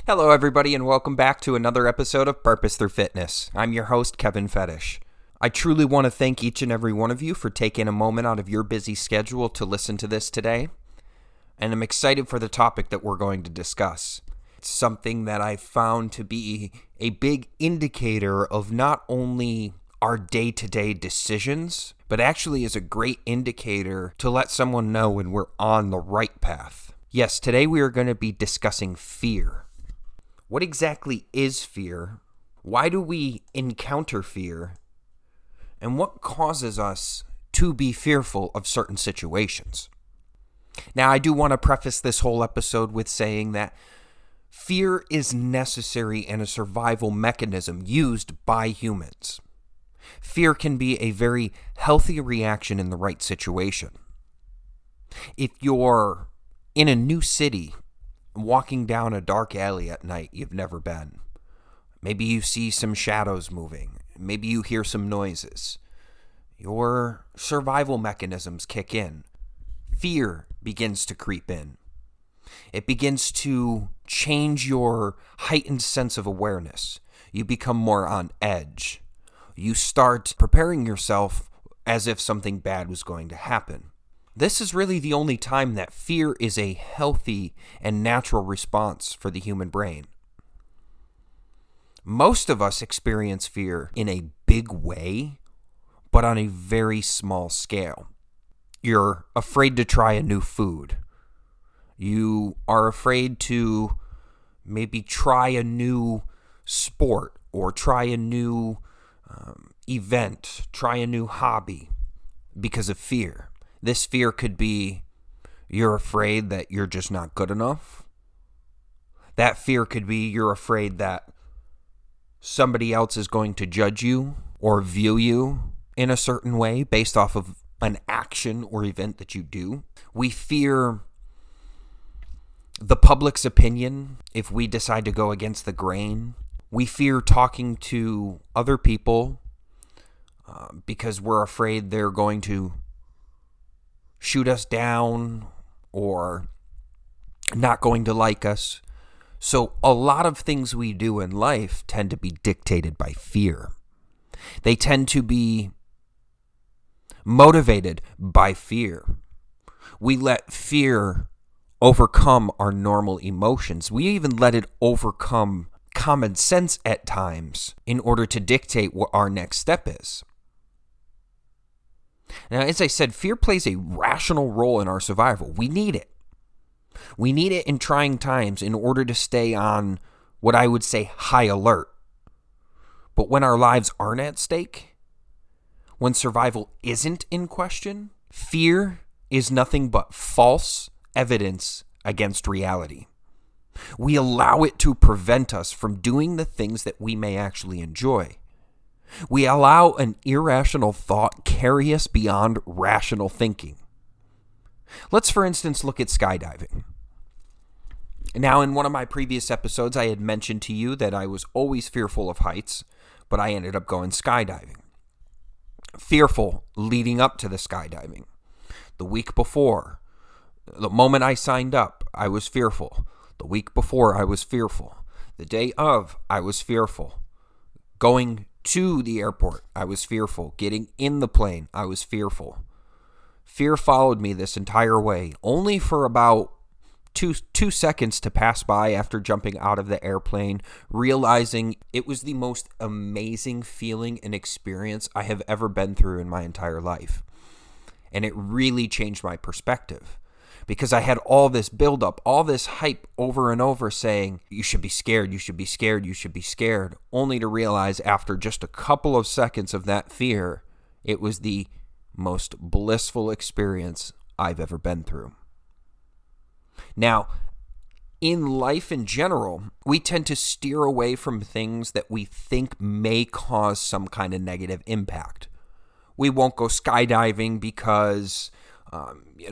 Hello, everybody, and welcome back to another episode of Purpose Through Fitness. I'm your host, Kevin Fetish. I truly want to thank each and every one of you for taking a moment out of your busy schedule to listen to this today, and I'm excited for the topic that we're going to discuss. It's something that I found to be a big indicator of not only our day-to-day decisions, but actually is a great indicator to let someone know when we're on the right path. Yes, today we are going to be discussing fear. What exactly is fear? Why do we encounter fear? And what causes us to be fearful of certain situations? Now, I do want to preface this whole episode with saying that fear is necessary and a survival mechanism used by humans. Fear can be a very healthy reaction in the right situation. If you're in a new city, walking down a dark alley at night you've never been, maybe you see some shadows moving, maybe you hear some noises, your survival mechanisms kick in. Fear begins to creep in. It begins to change your heightened sense of awareness. You become more on edge. You start preparing yourself as if something bad was going to happen. This is really the only time that fear is a healthy and natural response for the human brain. Most of us experience fear in a big way, but on a very small scale. You're afraid to try a new food. You are afraid to maybe try a new sport or try a new event, try a new hobby because of fear. This fear could be you're afraid that you're just not good enough. That fear could be you're afraid that somebody else is going to judge you or view you in a certain way based off of an action or event that you do. We fear the public's opinion if we decide to go against the grain. We fear talking to other people because we're afraid they're going to shoot us down or not going to like us. So a lot of things we do in life tend to be dictated by fear. They tend to be motivated by fear. We let fear overcome our normal emotions. We even let it overcome common sense at times in order to dictate what our next step is. Now, as I said, fear plays a rational role in our survival. We need it. We need it in trying times in order to stay on what I would say high alert. But when our lives aren't at stake, when survival isn't in question, fear is nothing but false evidence against reality. We allow it to prevent us from doing the things that we may actually enjoy. We allow an irrational thought carry us beyond rational thinking. Let's, for instance, look at skydiving. Now, in one of my previous episodes, I had mentioned to you that I was always fearful of heights, but I ended up going skydiving. Fearful leading up to the skydiving. The week before, the moment I signed up, I was fearful. The week before, I was fearful. The day of, I was fearful. Going to the airport, I was fearful. Getting in the plane, I was fearful. Fear followed me this entire way, only for about two seconds to pass by after jumping out of the airplane, realizing it was the most amazing feeling and experience I have ever been through in my entire life. And it really changed my perspective. Because I had all this buildup, all this hype over and over saying, you should be scared, you should be scared, you should be scared, only to realize after just a couple of seconds of that fear, it was the most blissful experience I've ever been through. Now, in life in general, we tend to steer away from things that we think may cause some kind of negative impact. We won't go skydiving because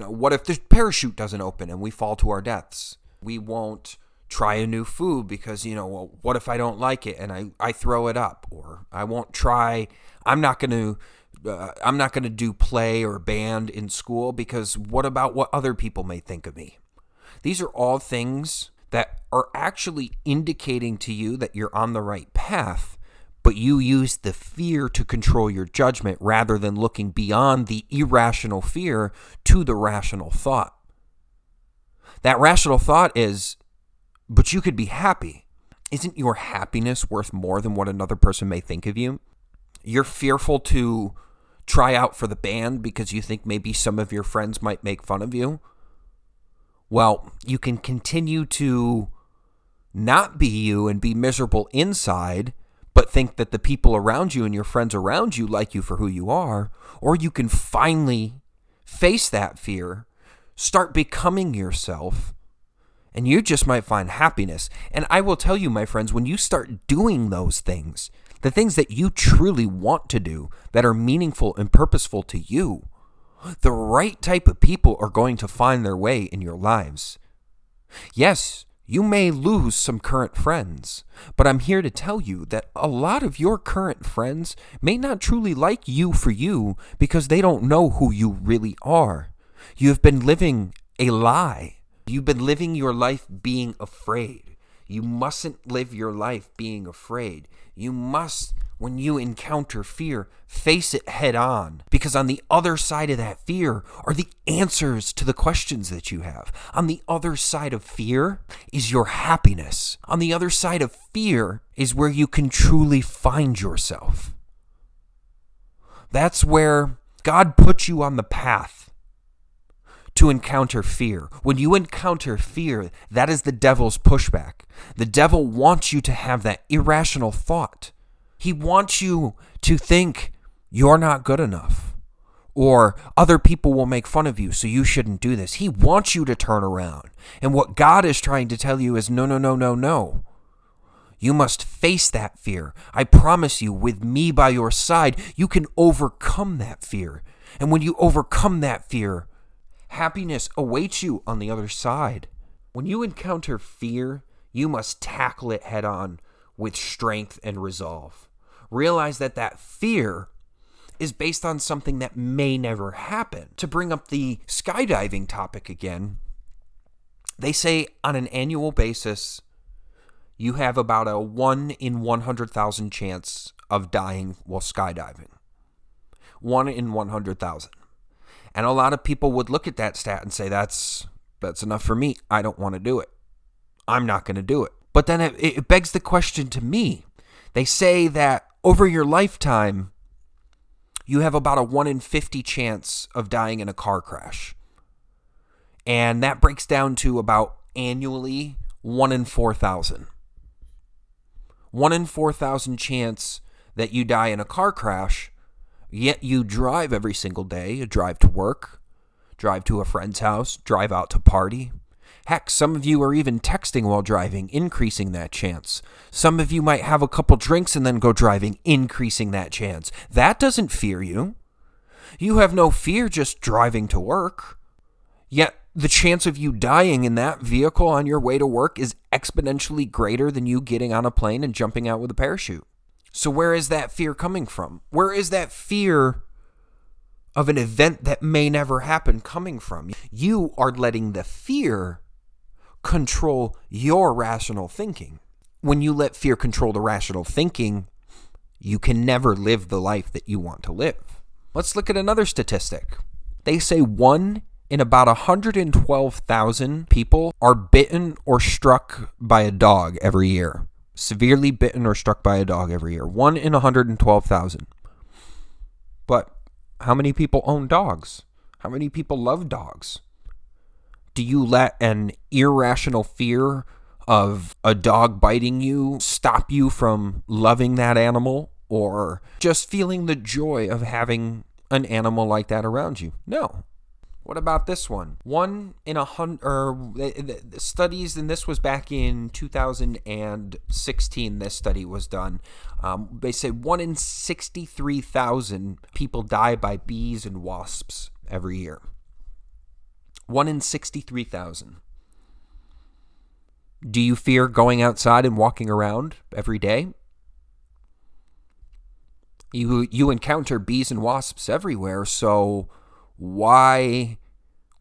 what if the parachute doesn't open and we fall to our deaths? We won't try a new food because, what if I don't like it and I throw it up? Or I won't try, I'm not going to do play or band in school because what about what other people may think of me? These are all things that are actually indicating to you that you're on the right path, but you use the fear to control your judgment rather than looking beyond the irrational fear to the rational thought. That rational thought is, but you could be happy. Isn't your happiness worth more than what another person may think of you? You're fearful to try out for the band because you think maybe some of your friends might make fun of you. Well, you can continue to not be you and be miserable inside, but think that the people around you and your friends around you like you for who you are, or you can finally face that fear, start becoming yourself, and you just might find happiness. And I will tell you, my friends, when you start doing those things, the things that you truly want to do, that are meaningful and purposeful to you, the right type of people are going to find their way in your lives. Yes, you may lose some current friends, but I'm here to tell you that a lot of your current friends may not truly like you for you because they don't know who you really are. You have been living a lie. You've been living your life being afraid. You mustn't live your life being afraid. You must, when you encounter fear, face it head on. Because on the other side of that fear are the answers to the questions that you have. On the other side of fear is your happiness. On the other side of fear is where you can truly find yourself. That's where God puts you on the path to encounter fear. When you encounter fear, that is the devil's pushback. The devil wants you to have that irrational thought. He wants you to think you're not good enough, or other people will make fun of you, so you shouldn't do this. He wants you to turn around. And what God is trying to tell you is no. You must face that fear. I promise you, with me by your side, you can overcome that fear. And when you overcome that fear, happiness awaits you on the other side. When you encounter fear, you must tackle it head on with strength and resolve. Realize that fear is based on something that may never happen. To bring up the skydiving topic again, they say on an annual basis, you have about a 1 in 100,000 chance of dying while skydiving. 1 in 100,000. And a lot of people would look at that stat and say, that's enough for me. I don't want to do it. I'm not going to do it. But then it begs the question to me. They say that over your lifetime, you have about a 1 in 50 chance of dying in a car crash. And that breaks down to about annually 1 in 4,000. 1 in 4,000 chance that you die in a car crash. Yet you drive every single day. You drive to work, drive to a friend's house, drive out to party. Heck, some of you are even texting while driving, increasing that chance. Some of you might have a couple drinks and then go driving, increasing that chance. That doesn't fear you. You have no fear just driving to work. Yet the chance of you dying in that vehicle on your way to work is exponentially greater than you getting on a plane and jumping out with a parachute. So where is that fear coming from? Where is that fear of an event that may never happen coming from? You are letting the fear control your rational thinking. When you let fear control the rational thinking, you can never live the life that you want to live. Let's look at another statistic. They say 1 in about 112,000 people are bitten or struck by a dog every year. Severely bitten or struck by a dog every year. 1 in 112,000. But how many people own dogs? How many people love dogs? Do you let an irrational fear of a dog biting you stop you from loving that animal or just feeling the joy of having an animal like that around you? No. What about this one? 1 in 100, studies, and this was back in 2016, this study was done. They say 1 in 63,000 people die by bees and wasps every year. 1 in 63,000. Do you fear going outside and walking around every day? You encounter bees and wasps everywhere, so why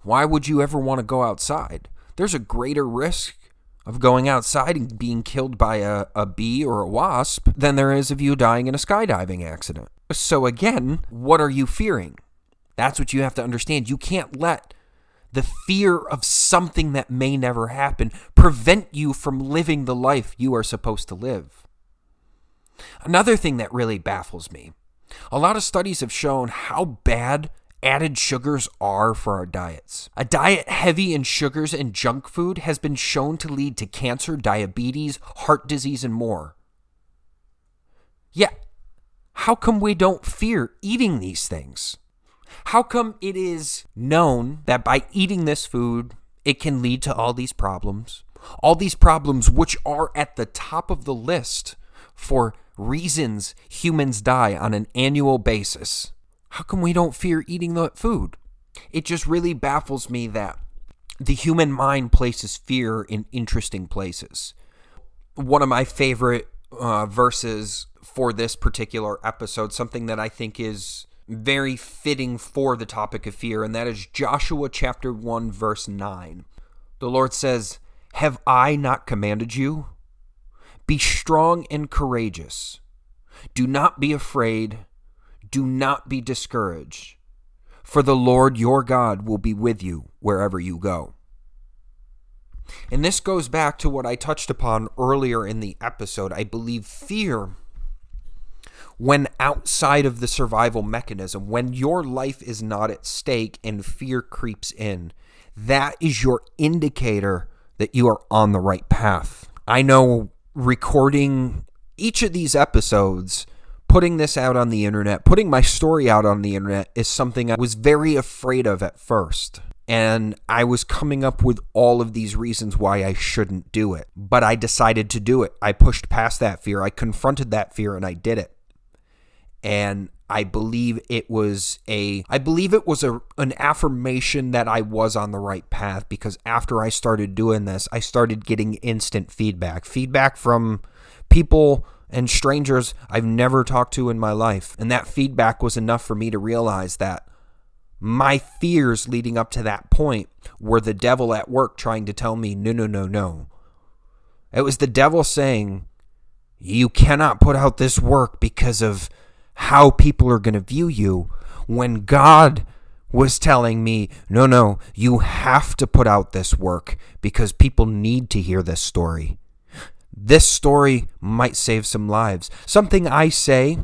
would you ever want to go outside? There's a greater risk of going outside and being killed by a bee or a wasp than there is of you dying in a skydiving accident. So again, what are you fearing? That's what you have to understand. You can't let the fear of something that may never happen prevent you from living the life you are supposed to live. Another thing that really baffles me, a lot of studies have shown how bad added sugars are for our diets. A diet heavy in sugars and junk food has been shown to lead to cancer, diabetes, heart disease, and more. Yet, how come we don't fear eating these things? How come it is known that by eating this food, it can lead to all these problems which are at the top of the list for reasons humans die on an annual basis? How come we don't fear eating that food? It just really baffles me that the human mind places fear in interesting places. One of my favorite verses for this particular episode, something that I think is very fitting for the topic of fear, and that is Joshua chapter 1, verse 9. The Lord says, "Have I not commanded you? Be strong and courageous. Do not be afraid. Do not be discouraged. For the Lord your God will be with you wherever you go." And this goes back to what I touched upon earlier in the episode. I believe fear, when outside of the survival mechanism, when your life is not at stake and fear creeps in, that is your indicator that you are on the right path. I know recording each of these episodes, putting this out on the internet, putting my story out on the internet is something I was very afraid of at first. And I was coming up with all of these reasons why I shouldn't do it. But I decided to do it. I pushed past that fear. I confronted that fear and I did it. And I believe it was an affirmation that I was on the right path, because after I started doing this, I started getting instant feedback from people and strangers I've never talked to in my life. And that feedback was enough for me to realize that my fears leading up to that point were the devil at work trying to tell me, no. It was the devil saying, you cannot put out this work because of how people are going to view you, when God was telling me, no, you have to put out this work because people need to hear this story. This story might save some lives. Something I say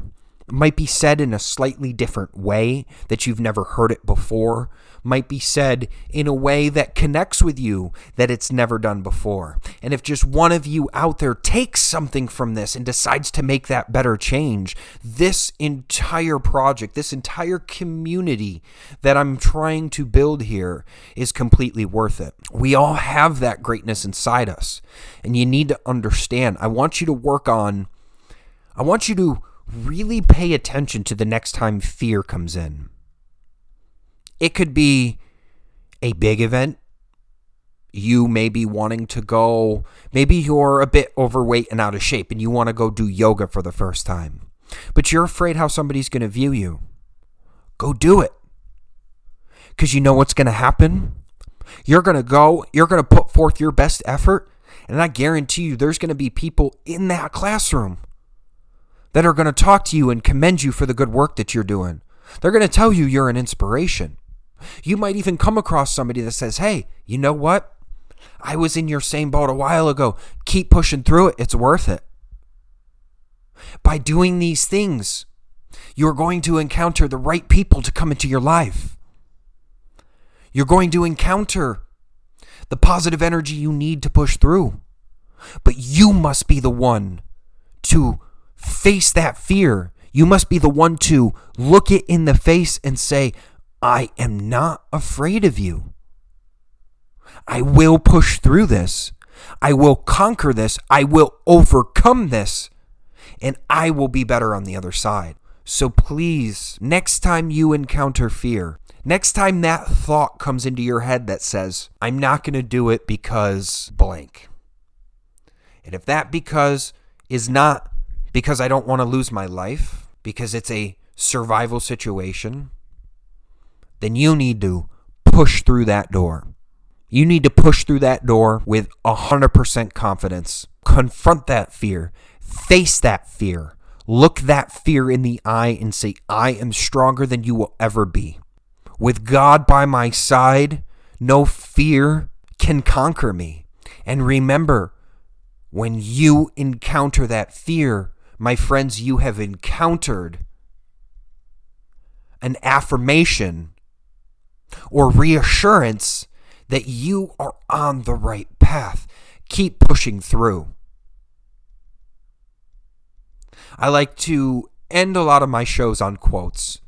might be said in a slightly different way that you've never heard it before, might be said in a way that connects with you that it's never done before. And if just one of you out there takes something from this and decides to make that better change, this entire project, this entire community that I'm trying to build here is completely worth it. We all have that greatness inside us, and you need to understand. I want you to really pay attention to the next time fear comes in. It could be a big event. You may be wanting to go, maybe you're a bit overweight and out of shape and you want to go do yoga for the first time, but you're afraid how somebody's going to view you. Go do it. Because you know what's going to happen? You're going to go, you're going to put forth your best effort, and I guarantee you there's going to be people in that classroom that are going to talk to you and commend you for the good work that you're doing. They're going to tell you you're an inspiration. You might even come across somebody that says, hey, you know what? I was in your same boat a while ago. Keep pushing through it. It's worth it. By doing these things, you're going to encounter the right people to come into your life. You're going to encounter the positive energy you need to push through. But you must be the one to face that fear. You must be the one to look it in the face and say, I am not afraid of you. I will push through this. I will conquer this. I will overcome this. And I will be better on the other side. So please, next time you encounter fear, next time that thought comes into your head that says, I'm not going to do it because blank. And if that because is not because I don't want to lose my life, because it's a survival situation, then you need to push through that door. You need to push through that door with 100% confidence. Confront that fear. Face that fear. Look that fear in the eye and say, I am stronger than you will ever be. With God by my side, no fear can conquer me. And remember, when you encounter that fear, my friends, you have encountered an affirmation or reassurance that you are on the right path. Keep pushing through. I like to end a lot of my shows on quotes,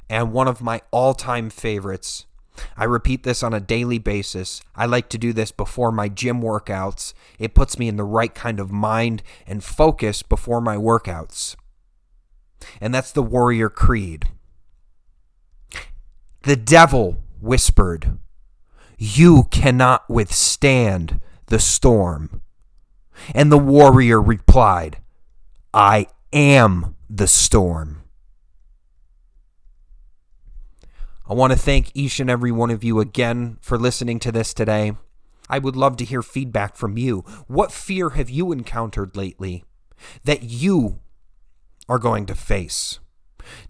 and one of my all-time favorites, I repeat this on a daily basis. I like to do this before my gym workouts. It puts me in the right kind of mind and focus before my workouts. And that's the Warrior Creed. The devil whispered, "You cannot withstand the storm." And the warrior replied, "I am the storm." I want to thank each and every one of you again for listening to this today. I would love to hear feedback from you. What fear have you encountered lately that you are going to face?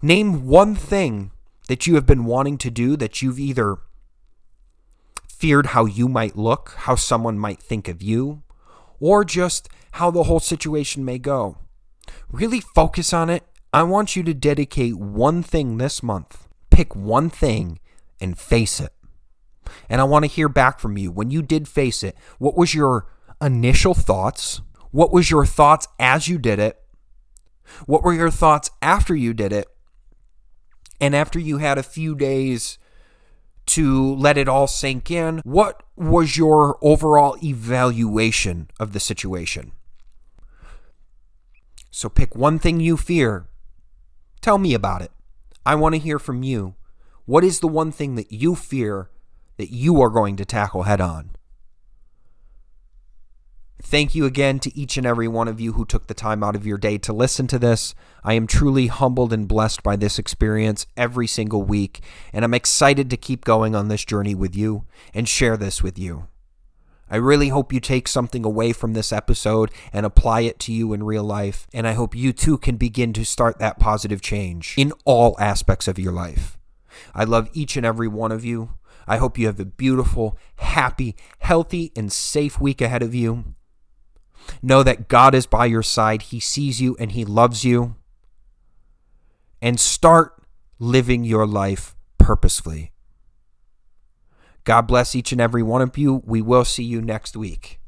Name one thing that you have been wanting to do that you've either feared how you might look, how someone might think of you, or just how the whole situation may go. Really focus on it. I want you to dedicate one thing this month. Pick one thing and face it. And I want to hear back from you. When you did face it, what was your initial thoughts? What was your thoughts as you did it? What were your thoughts after you did it? And after you had a few days to let it all sink in, what was your overall evaluation of the situation? So pick one thing you fear. Tell me about it. I want to hear from you. What is the one thing that you fear that you are going to tackle head on? Thank you again to each and every one of you who took the time out of your day to listen to this. I am truly humbled and blessed by this experience every single week, and I'm excited to keep going on this journey with you and share this with you. I really hope you take something away from this episode and apply it to you in real life, and I hope you too can begin to start that positive change in all aspects of your life. I love each and every one of you. I hope you have a beautiful, happy, healthy, and safe week ahead of you. Know that God is by your side. He sees you and He loves you. And start living your life purposefully. God bless each and every one of you. We will see you next week.